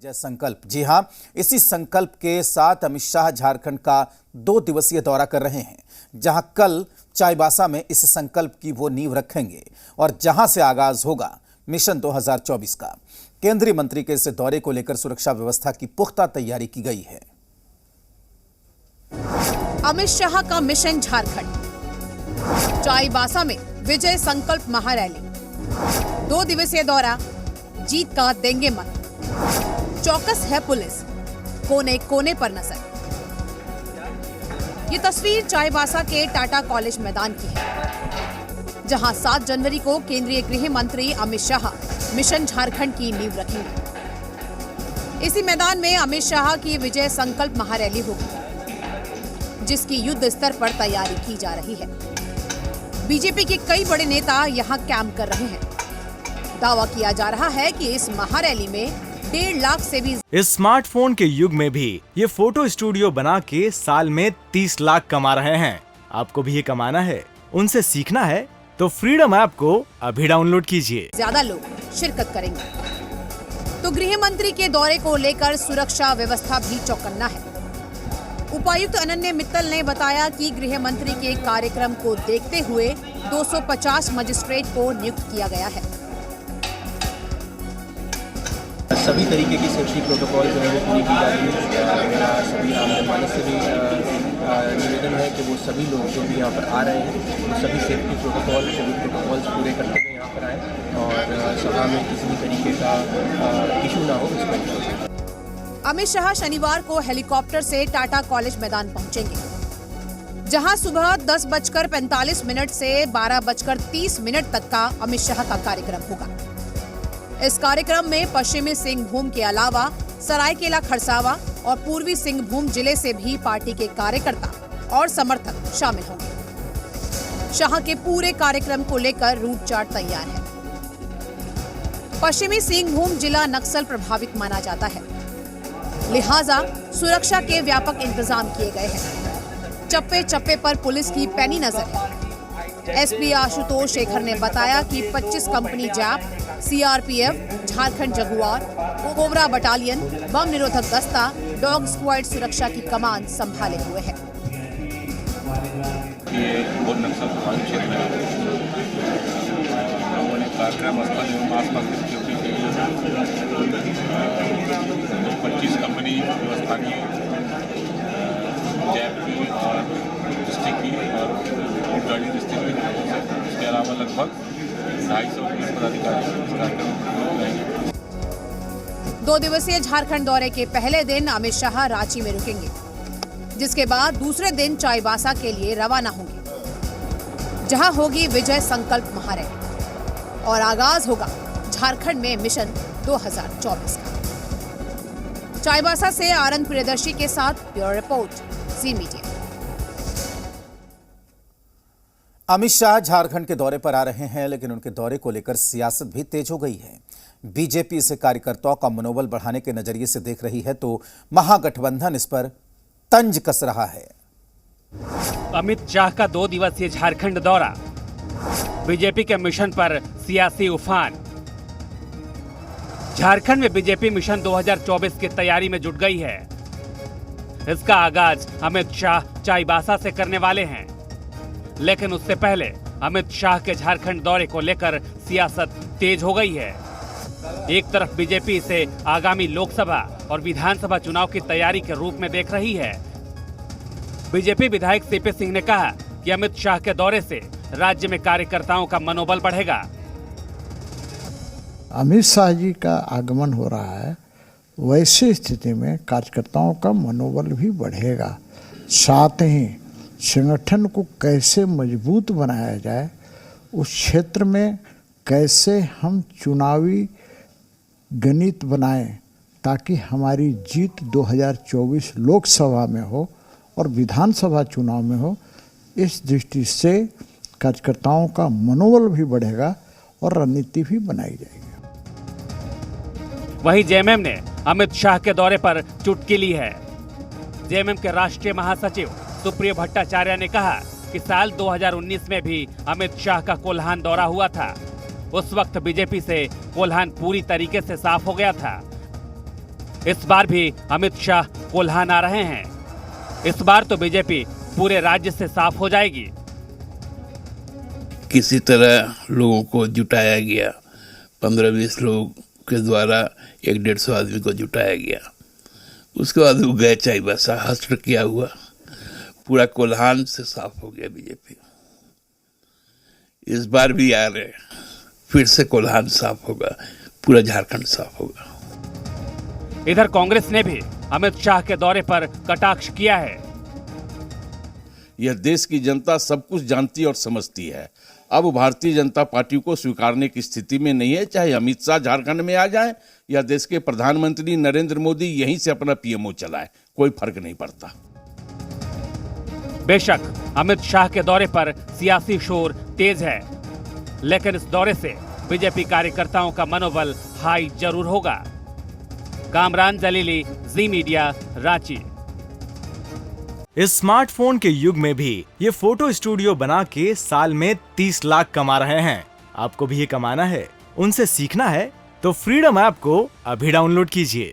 विजय संकल्प। जी हां, इसी संकल्प के साथ अमित शाह झारखंड का 2 दिवसीय दौरा कर रहे हैं, जहां कल चाईबासा में इस संकल्प की वो नींव रखेंगे और जहां से आगाज होगा मिशन 2024 का। केंद्रीय मंत्री के इस दौरे को लेकर सुरक्षा व्यवस्था की पुख्ता तैयारी की गई है। अमित शाह का मिशन झारखंड, चाईबासा में विजय संकल्प महारैली, 2 दिवसीय दौरा, जीत का देंगे मत। चौकस है पुलिस, कोने कोने पर नजर। ये तस्वीर चाईबासा के टाटा कॉलेज मैदान की है, जहां 7 जनवरी को केंद्रीय गृह मंत्री अमित शाह मिशन झारखंड की नींव रखेंगे। इसी मैदान में अमित शाह की विजय संकल्प महारैली होगी, जिसकी युद्ध स्तर पर तैयारी की जा रही है। बीजेपी के कई बड़े नेता यहां कैंप कर रहे हैं। दावा किया जा रहा है कि इस महारैली में 1.5 लाख से भी इस स्मार्टफोन के युग में भी ये फोटो स्टूडियो बना के साल में 30 लाख कमा रहे हैं। आपको भी ये कमाना है, उनसे सीखना है तो फ्रीडम ऐप को अभी डाउनलोड कीजिए। ज्यादा लोग शिरकत करेंगे तो गृह मंत्री के दौरे को लेकर सुरक्षा व्यवस्था भी चौकन्ना है। उपायुक्त अनन्य मित्तल ने बताया कि गृह मंत्री के कार्यक्रम को देखते हुए 250 मजिस्ट्रेट को नियुक्त किया गया है। सभी तरीके की सेफ्टी प्रोटोकॉल जो है वो पूरी की जा रही है। मेरा सभी आम जनमानस से भी निवेदन है कि वो सभी लोग जो भी यहाँ पर आ रहे हैं वो सभी सेफ्टी प्रोटोकॉल्स पूरे करते हुए यहाँ पर आए और सभा में किसी भी तरीके का इशू ना हो इस पर। अमित शाह शनिवार को हेलीकॉप्टर से टाटा कॉलेज मैदान पहुंचेंगे, जहां सुबह 10:45 से 12:30 तक का अमित शाह का कार्यक्रम होगा। इस कार्यक्रम में पश्चिमी सिंहभूम के अलावा सरायकेला खरसावा और पूर्वी सिंहभूम जिले से भी पार्टी के कार्यकर्ता और समर्थक शामिल होंगे। शाह के पूरे कार्यक्रम को लेकर रूट चार्ट तैयार है। पश्चिमी सिंहभूम जिला नक्सल प्रभावित माना जाता है, लिहाजा सुरक्षा के व्यापक इंतजाम किए गए हैं। चप्पे चप्पे पर पुलिस की पैनी नजर है। एसपी आशुतोष शेखर ने बताया कि 25 company JAP, CRPF, Jharkhand jaguar, cobra battalion, bomb निरोधक दस्ता, डॉग स्क्वाड सुरक्षा की कमान संभाले हुए है। ये बहुत नक्सल प्रभावित क्षेत्र है। लोगों ने कार्यक्रम स्थल एवं आसपास की सिक्योरिटी के लिए 25 कंपनी स्थानीय जैप की और डिस्ट्रिक्ट की और गाड़ी डिस्ट्रिक्ट की, इसके अलावा लगभग 250 पुलिस पदाधिकारी इस कार्यक्रम में रहेंगे। 2 दिवसीय झारखंड दौरे के पहले दिन अमित शाह रांची में रुकेंगे, जिसके बाद दूसरे दिन चाईबासा के लिए रवाना होंगे, जहां होगी विजय संकल्प महारैली और आगाज होगा झारखंड में मिशन 2024 का। चाईबासा से आनंद प्रियदर्शी के साथ ब्यूरो रिपोर्ट, जी मीडिया। अमित शाह झारखंड के दौरे पर आ रहे हैं, लेकिन उनके दौरे को लेकर सियासत भी तेज हो गई है। बीजेपी इसे कार्यकर्ताओं का मनोबल बढ़ाने के नजरिए से देख रही है, तो महागठबंधन इस पर तंज कस रहा है। अमित शाह का 2 दिवसीय झारखंड दौरा, बीजेपी के मिशन पर सियासी उफान। झारखंड में बीजेपी मिशन 2024 की तैयारी में जुट गई है। इसका आगाज अमित शाह चाईबासा से करने वाले हैं, लेकिन उससे पहले अमित शाह के झारखंड दौरे को लेकर सियासत तेज हो गई है। एक तरफ बीजेपी इसे आगामी लोकसभा और विधानसभा चुनाव की तैयारी के रूप में देख रही है। बीजेपी विधायक सीपी सिंह ने कहा कि अमित शाह के दौरे से राज्य में कार्यकर्ताओं का मनोबल बढ़ेगा। अमित शाह जी का आगमन हो रहा है, वैसी स्थिति में कार्यकर्ताओं का मनोबल भी बढ़ेगा। साथ ही संगठन को कैसे मजबूत बनाया जाए, उस क्षेत्र में कैसे हम चुनावी गणित बनाएं ताकि हमारी जीत 2024 लोकसभा में हो और विधानसभा चुनाव में हो, इस दृष्टि से कार्यकर्ताओं का मनोबल भी बढ़ेगा और रणनीति भी बनाई जाएगी। वहीं जेएमएम ने अमित शाह के दौरे पर चुटकी ली है। जेएमएम के राष्ट्रीय महासचिव सुप्रियो भट्टाचार्य ने कहा कि साल 2019 में भी अमित शाह का कोल्हान दौरा हुआ था। उस वक्त बीजेपी से कोल्हान पूरी तरीके से साफ हो गया था। इस बार भी अमित शाह कोल्हान आ रहे हैं। इस बार तो बीजेपी पूरे राज्य से साफ हो जाएगी। किसी तरह लोगों को जुटाया गया, 15-20 लोग के द्वारा 100-150 आदमी को जुटाया गया। उसके बाद वो गए चाईबासा, हश्र किया हुआ, पूरा कोल्हान से साफ हो गया बीजेपी। इस बार भी आ रहे, फिर से कोल्हान साफ होगा, पूरा झारखंड साफ होगा। इधर कांग्रेस ने भी अमित शाह के दौरे पर कटाक्ष किया है। यह देश की जनता सब कुछ जानती और समझती है। अब भारतीय जनता पार्टी को स्वीकारने की स्थिति में नहीं है, चाहे अमित शाह झारखंड में आ जाएं या देश के प्रधानमंत्री नरेंद्र मोदी यहीं से अपना पीएमओ चलाए, कोई फर्क नहीं पड़ता। बेशक अमित शाह के दौरे पर सियासी शोर तेज है, लेकिन इस दौरे से बीजेपी कार्यकर्ताओं का मनोबल हाई जरूर होगा। कामरान जलीली, जी मीडिया, रांची। इस स्मार्टफोन के युग में भी ये फोटो स्टूडियो बना के साल में 30 लाख कमा रहे हैं। आपको भी ये कमाना है, उनसे सीखना है तो फ्रीडम ऐप को अभी डाउनलोड कीजिए।